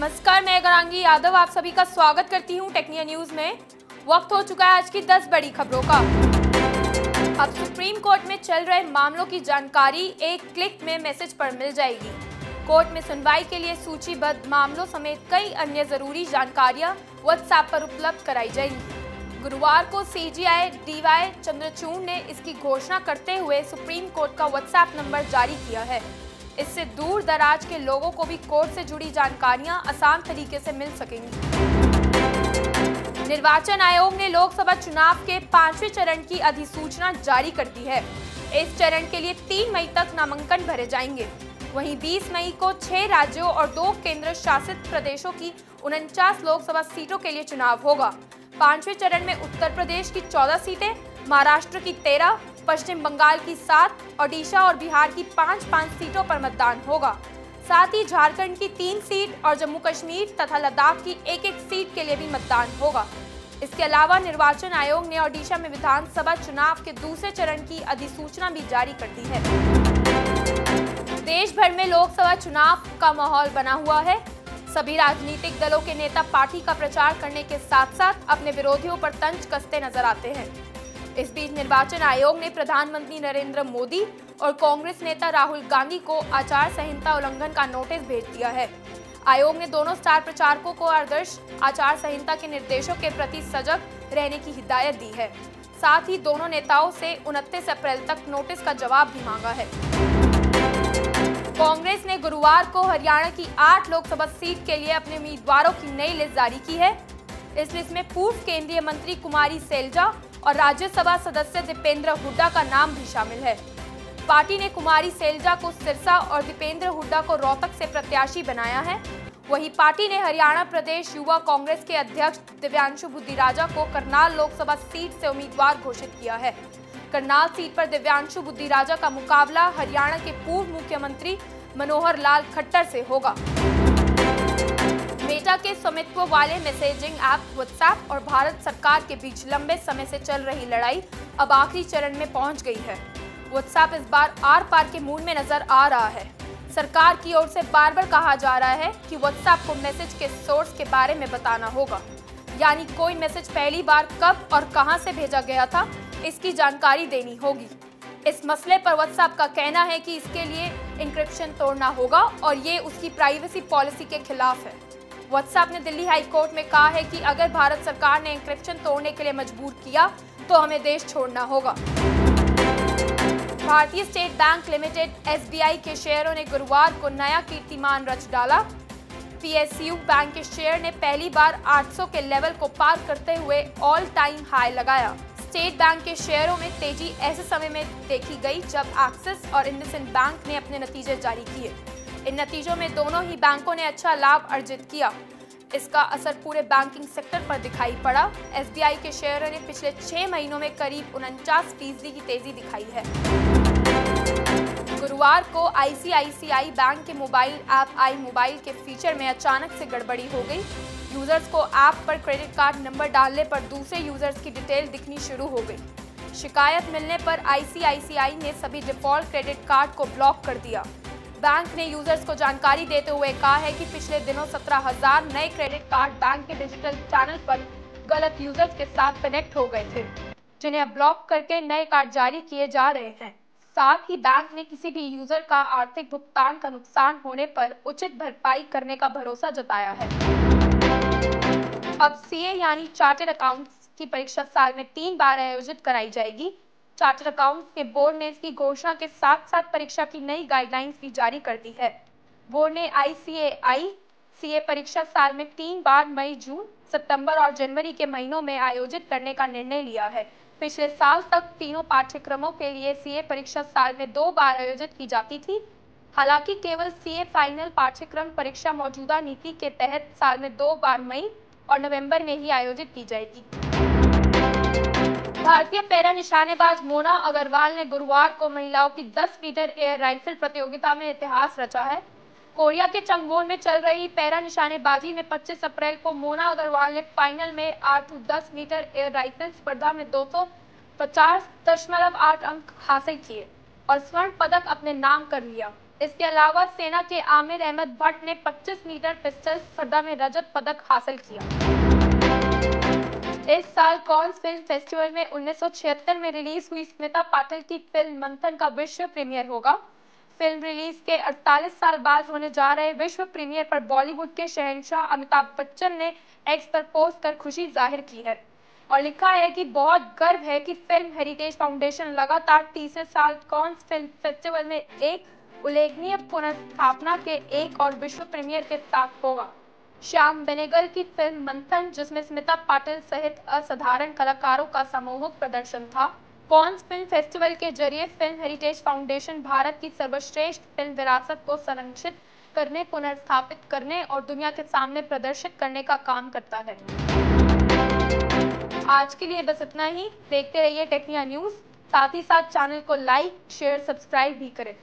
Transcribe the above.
नमस्कार, मैं गौरांगी यादव आप सभी का स्वागत करती हूं टेक्निया न्यूज में। वक्त हो चुका है आज की 10 बड़ी खबरों का। अब सुप्रीम कोर्ट में चल रहे मामलों की जानकारी एक क्लिक में मैसेज पर मिल जाएगी। कोर्ट में सुनवाई के लिए सूचीबद्ध मामलों समेत कई अन्य जरूरी जानकारियां व्हाट्सएप पर उपलब्ध कराई जाएंगी। गुरुवार को सीजीआई डीवाई चंद्रचूड़ ने इसकी घोषणा करते हुए सुप्रीम कोर्ट का व्हाट्सएप नंबर जारी किया है। इससे दूर दराज के लोगों को भी कोर्ट से जुड़ी जानकारियां आसान तरीके से मिल सकेंगी। निर्वाचन आयोग ने लोकसभा चुनाव के 5वें चरण की अधिसूचना जारी कर दी है। इस चरण के लिए 3 मई तक नामांकन भरे जाएंगे। वहीं 20 मई को 6 राज्यों और 2 केंद्र शासित प्रदेशों की 49 लोकसभा सीटों के लिए चुनाव होगा। 5वें चरण में उत्तर प्रदेश की 14 सीटें, महाराष्ट्र की 13, पश्चिम बंगाल की 7, ओडिशा और बिहार की 5-5 सीटों पर मतदान होगा। साथ ही झारखंड की 3 सीट और जम्मू कश्मीर तथा लद्दाख की 1-1 सीट के लिए भी मतदान होगा। इसके अलावा निर्वाचन आयोग ने ओडिशा में विधानसभा चुनाव के दूसरे चरण की अधिसूचना भी जारी कर दी है। देश भर में लोकसभा चुनाव का माहौल बना हुआ है। सभी राजनीतिक दलों के नेता पार्टी का प्रचार करने के साथ साथ अपने विरोधियों पर तंज कसते नजर आते हैं। इस बीच निर्वाचन आयोग ने प्रधानमंत्री नरेंद्र मोदी और कांग्रेस नेता राहुल गांधी को आचार संहिता उल्लंघन का नोटिस भेज दिया है। आयोग ने दोनों स्टार प्रचारकों को आदर्श आचार संहिता के निर्देशों के प्रति सजग रहने की हिदायत दी है। साथ ही दोनों नेताओं से 29 अप्रैल तक नोटिस का जवाब भी मांगा है। कांग्रेस ने गुरुवार को हरियाणा की 8 लोकसभा सीट के लिए अपने उम्मीदवारों की नई लिस्ट जारी की है। इस लिस्ट में पूर्व केंद्रीय मंत्री कुमारी सैलजा और राज्यसभा सदस्य दीपेंद्र हुड्डा का नाम भी शामिल है। पार्टी ने कुमारी सैलजा को सिरसा और दीपेंद्र हुड्डा को रोहतक से प्रत्याशी बनाया है। वहीं पार्टी ने हरियाणा प्रदेश युवा कांग्रेस के अध्यक्ष दिव्यांशु बुद्धिराजा को करनाल लोकसभा सीट से उम्मीदवार घोषित किया है। करनाल सीट पर दिव्यांशु बुद्धिराजा का मुकाबला हरियाणा के पूर्व मुख्यमंत्री मनोहर लाल खट्टर से होगा। मेटा के स्वामित्व वाले मैसेजिंग ऐप व्हाट्सएप और भारत सरकार के बीच लंबे समय से चल रही लड़ाई अब आखिरी चरण में पहुंच गई है। व्हाट्सएप इस बार आर पार के मूड में नजर आ रहा है। सरकार की ओर से बार बार कहा जा रहा है कि व्हाट्सएप को मैसेज के सोर्स के बारे में बताना होगा, यानी कोई मैसेज पहली बार कब और कहां से भेजा गया था, इसकी जानकारी देनी होगी। इस मसले पर व्हाट्सएप का कहना है कि इसके लिए एन्क्रिप्शन तोड़ना होगा और ये उसकी प्राइवेसी पॉलिसी के खिलाफ है। व्हाट्सएप ने दिल्ली हाई कोर्ट में कहा है कि अगर भारत सरकार ने एन्क्रिप्शन तोड़ने के लिए मजबूर किया तो हमें देश छोड़ना होगा। भारतीय स्टेट बैंक लिमिटेड SBI के शेयरों ने गुरुवार को नया कीर्तिमान रच डाला। PSU बैंक के शेयर ने पहली बार 800 के लेवल को पार करते हुए ऑल टाइम हाई लगाया। स्टेट बैंक के शेयरों में तेजी ऐसे समय में देखी गई जब एक्सिस और इंडसइंड बैंक ने अपने नतीजे जारी किए। इन नतीजों में दोनों ही बैंकों ने अच्छा लाभ अर्जित किया। इसका असर पूरे बैंकिंग सेक्टर पर दिखाई पड़ा। SBI के शेयरों ने पिछले 6 महीनों में करीब 49% की तेजी दिखाई है। गुरुवार को ICICI बैंक के मोबाइल ऐप आई मोबाइल के फीचर में अचानक से गड़बड़ी हो गई। यूजर्स को ऐप पर क्रेडिट कार्ड नंबर डालने पर दूसरे यूजर्स की डिटेल दिखनी शुरू हो गई। शिकायत मिलने पर ICICI ने सभी डिफॉल्ट क्रेडिट कार्ड को ब्लॉक कर दिया। बैंक ने यूजर्स को जानकारी देते हुए कहा है कि पिछले दिनों 17,000 नए क्रेडिट कार्ड बैंक के डिजिटल चैनल पर गलत यूजर्स के साथ कनेक्ट हो गए थे, जिन्हें अब ब्लॉक करके नए कार्ड जारी किए जा रहे हैं। साथ ही बैंक ने किसी भी यूजर का आर्थिक भुगतान का नुकसान होने पर उचित भरपाई करने का भरोसा जताया है। अब CA यानी चार्टर्ड अकाउंट्स की परीक्षा साल में 3 बार आयोजित कराई जाएगी। चार्टर्ड अकाउंट्स के बोर्ड ने इसकी घोषणा के साथ साथ परीक्षा की नई गाइडलाइंस भी जारी कर दी है। बोर्ड ने ICAI CA परीक्षा साल में 3 बार मई, जून, सितंबर और जनवरी के महीनों में आयोजित करने का निर्णय लिया है। पिछले साल तक तीनों पाठ्यक्रमों के लिए CA परीक्षा साल में 2 बार आयोजित की जाती थी। हालांकि केवल CA फाइनल पाठ्यक्रम परीक्षा मौजूदा नीति के तहत साल में 2 बार मई और नवंबर में ही आयोजित की जाएगी। भारतीय पैरा निशानेबाज मोना अग्रवाल ने गुरुवार को महिलाओं की 10 मीटर एयर राइफल प्रतियोगिता में इतिहास रचा है। कोरिया के चंगवोन में चल रही पैरा निशानेबाजी में 25 अप्रैल को मोना अग्रवाल ने फाइनल में 10 मीटर एयर राइफल स्पर्धा में 250.8 अंक हासिल किए और स्वर्ण पदक अपने नाम कर लिया। इसके अलावा सेना के आमिर अहमद भट्ट ने 25 मीटर पिस्टल स्पर्धा में रजत पदक हासिल किया। इस साल कांस फिल्म फेस्टिवल में 1976 में रिलीज हुई स्मिता पाटिल की फिल्म मंथन का विश्व प्रीमियर होगा। फिल्म रिलीज के 48 साल बाद होने जा रहे विश्व प्रीमियर पर बॉलीवुड के शहंशाह अमिताभ बच्चन ने एक्स पर पोस्ट कर खुशी जाहिर की है और लिखा है कि बहुत गर्व है कि फिल्म हेरिटेज फाउंडेशन लगातार तीसरे साल कांस फिल्म फेस्टिवल में एक उल्लेखनीय पुनर्स्थापना के एक और विश्व प्रीमियर के साथ होगा। श्याम बेनेगल की फिल्म मंथन, जिसमें स्मिता पाटिल सहित असाधारण कलाकारों का सामूहिक प्रदर्शन था, कांस फिल्म फेस्टिवल के जरिए फिल्म हेरिटेज फाउंडेशन भारत की सर्वश्रेष्ठ फिल्म विरासत को संरक्षित करने, पुनर्स्थापित करने और दुनिया के सामने प्रदर्शित करने का काम करता है। आज के लिए बस इतना ही। देखते रहिए टेक इंडिया न्यूज, साथ ही साथ चैनल को लाइक, शेयर, सब्सक्राइब भी करें।